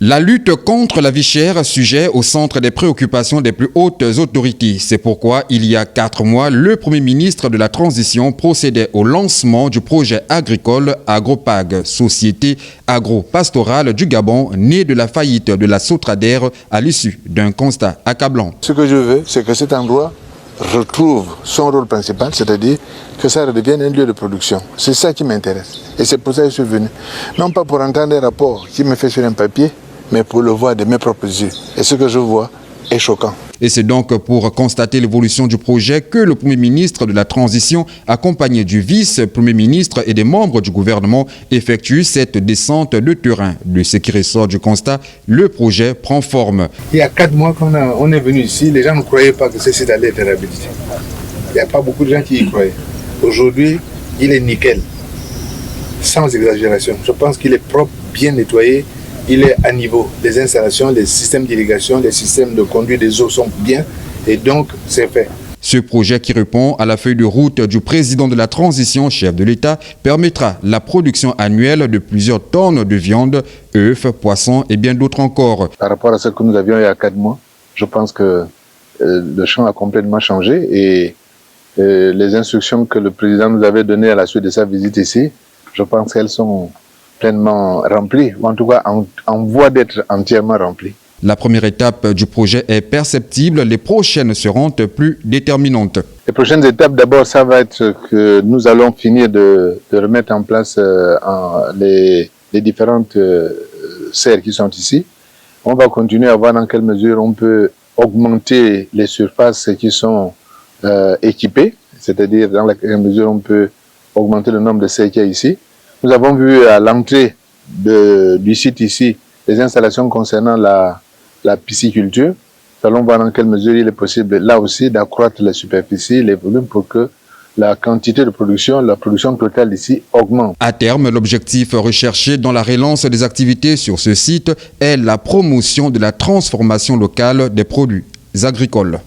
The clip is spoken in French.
La lutte contre la vie chère, sujet au centre des préoccupations des plus hautes autorités. C'est pourquoi, il y a 4 mois, le Premier ministre de la Transition procédait au lancement du projet agricole AgroPag, société agro-pastorale du Gabon, née de la faillite de la Sotrader à l'issue d'un constat accablant. Ce que je veux, c'est que cet endroit retrouve son rôle principal, c'est-à-dire que ça redevienne un lieu de production. C'est ça qui m'intéresse. Et c'est pour ça que je suis venu. Non pas pour entendre des rapports qui me fait sur un papier, mais pour le voir de mes propres yeux. Et ce que je vois est choquant. Et c'est donc pour constater l'évolution du projet que le Premier ministre de la Transition, accompagné du vice-premier ministre et des membres du gouvernement, effectue cette descente de terrain. De ce qui ressort du constat, le projet prend forme. Il y a 4 mois qu'on est venu ici, les gens ne croyaient pas que ce site allait être réhabilité. Il n'y a pas beaucoup de gens qui y croyaient. Aujourd'hui, il est nickel, sans exagération. Je pense qu'il est propre, bien nettoyé. Il est à niveau. Les installations, les systèmes d'irrigation, les systèmes de conduite des eaux sont bien et donc c'est fait. Ce projet qui répond à la feuille de route du président de la transition, chef de l'État, permettra la production annuelle de plusieurs tonnes de viande, œufs, poissons et bien d'autres encore. Par rapport à ce que nous avions il y a 4 mois, je pense que le champ a complètement changé et les instructions que le président nous avait données à la suite de sa visite ici, je pense qu'elles sont pleinement rempli, ou en tout cas en voie d'être entièrement rempli. La première étape du projet est perceptible, les prochaines seront plus déterminantes. Les prochaines étapes, d'abord, ça va être que nous allons finir de remettre en place les différentes serres qui sont ici. On va continuer à voir dans quelle mesure on peut augmenter les surfaces qui sont équipées, c'est-à-dire dans quelle mesure on peut augmenter le nombre de serres qu'il y a ici. Nous avons vu à l'entrée du site ici les installations concernant la pisciculture. Nous allons voir dans quelle mesure il est possible là aussi d'accroître la superficie, les volumes pour que la quantité de production, la production totale ici augmente. À terme, l'objectif recherché dans la relance des activités sur ce site est la promotion de la transformation locale des produits agricoles.